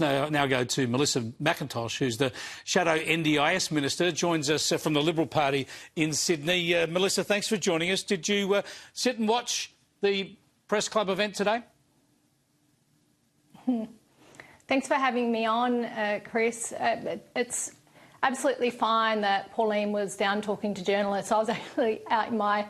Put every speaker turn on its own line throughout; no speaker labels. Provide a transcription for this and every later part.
Now go to Melissa McIntosh, who's the Shadow NDIS Minister, joins us from the Liberal Party in Sydney. Melissa, thanks for joining us. Did you sit and watch the Press Club event today?
Thanks for having me on, Chris. It's absolutely fine that Pauline was down talking to journalists. I was actually out in my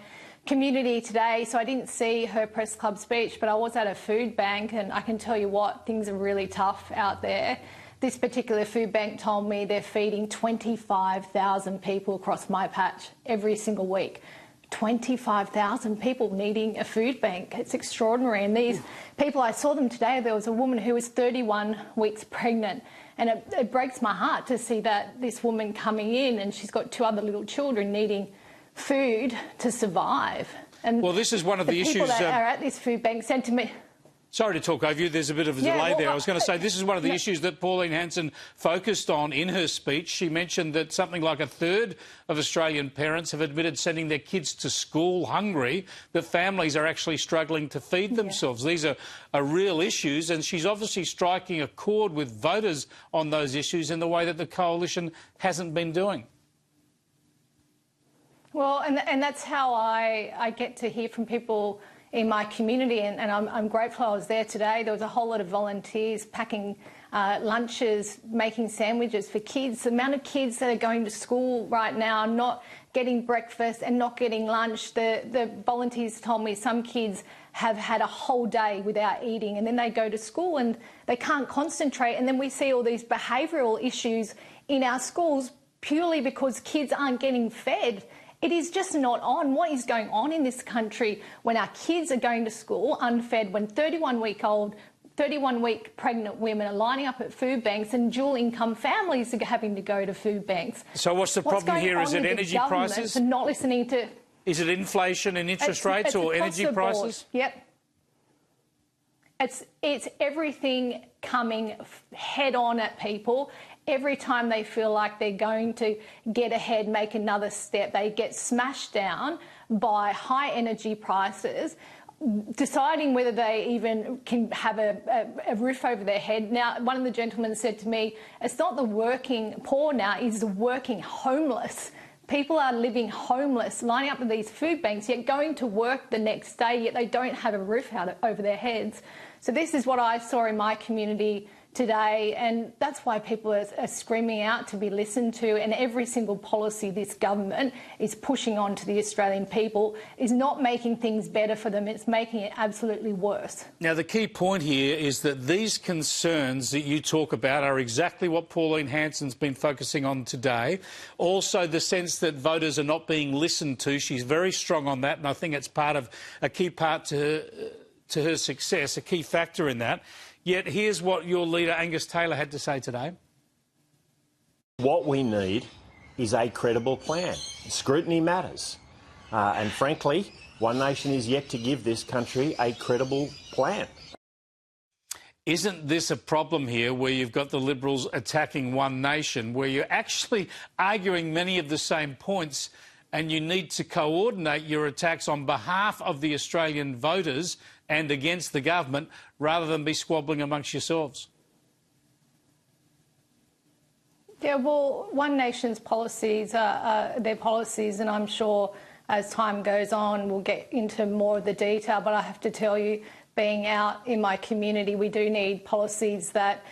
community today, so I didn't see her press club speech, but I was at a food bank, and I can tell you what, things are really tough out there. This particular food bank told me they're feeding 25,000 people across my patch every single week. 25,000 people needing a food bank. It's extraordinary. And these people, I saw them today. There was a woman who was 31 weeks pregnant, and it breaks my heart to see that this woman coming in, and she's got two other little children needing food to survive. And
well, this is one of the issues
people that are at this food bank said to me.
Sorry to talk over you. There's a bit of a delay there. I was going to say this is one of the issues that Pauline Hanson focused on in her speech. She mentioned that something like a third of Australian parents have admitted sending their kids to school hungry, that families are actually struggling to feed themselves. These are real issues, and she's obviously striking a chord with voters on those issues in the way that the Coalition hasn't been doing. Well,
and that's how I get to hear from people in my community, and I'm grateful I was there today. There was a whole lot of volunteers packing lunches, making sandwiches for kids. The amount of kids that are going to school right now, not getting breakfast and not getting lunch. The volunteers told me some kids have had a whole day without eating, and then they go to school and they can't concentrate, and then we see all these behavioural issues in our schools purely because kids aren't getting fed. It is just not on. What is going on in this country when our kids are going to school unfed, when 31-week pregnant women are lining up at food banks and dual-income families are having to go to food banks?
So what's the problem here? Is it energy prices?
And not listening to...
Is it inflation and interest rates or energy prices?
Yep. It's everything coming head on at people. Every time they feel like they're going to get ahead, make another step, they get smashed down by high energy prices, deciding whether they even can have a roof over their head. Now, one of the gentlemen said to me, it's not the working poor now, it's the working homeless. People are living homeless, lining up at these food banks, yet going to work the next day, yet they don't have a roof over their heads. So this is what I saw in my community today, and that's why people are screaming out to be listened to, and every single policy this government is pushing on to the Australian people is not making things better for them, it's making it absolutely worse.
Now, the key point here is that these concerns that you talk about are exactly what Pauline Hanson's been focusing on today. Also, the sense that voters are not being listened to. She's very strong on that, and I think it's part of a key part to her success, a key factor in that. Yet here's what your leader, Angus Taylor, had to say today.
What we need is a credible plan. Scrutiny matters. And frankly, One Nation is yet to give this country a credible plan.
Isn't this a problem here where you've got the Liberals attacking One Nation, where you're actually arguing many of the same points, and you need to coordinate your attacks on behalf of the Australian voters and against the government rather than be squabbling amongst yourselves?
Yeah, well, One Nation's policies are their policies, and I'm sure as time goes on we'll get into more of the detail, but I have to tell you, being out in my community, we do need policies that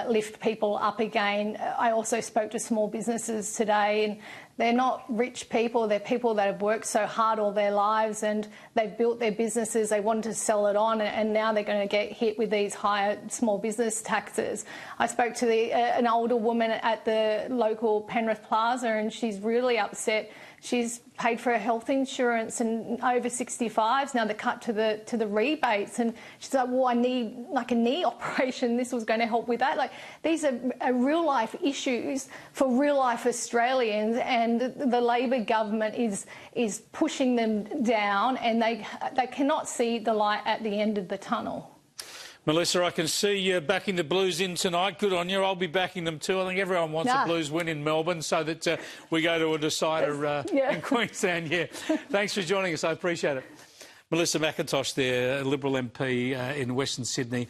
lift people up again. I also spoke to small businesses today, and they're not rich people. They're people that have worked so hard all their lives, and they've built their businesses. They wanted to sell it on, and now they're going to get hit with these higher small business taxes. I spoke to an older woman at the local Penrith plaza, and she's really upset. She's paid for her health insurance, and over 65s now they're cut to the rebates, and she's like, well, I need like a knee operation. This was going to help with that. Like, these are real life issues for real life Australians, and the Labor government is pushing them down, and they cannot see the light at the end of the tunnel.
Melissa, I can see you backing the Blues in tonight. Good on you. I'll be backing them too. I think everyone wants the Blues win in Melbourne so that we go to a decider in Queensland. Yeah. Thanks for joining us. I appreciate it. Melissa McIntosh there, Liberal MP in Western Sydney.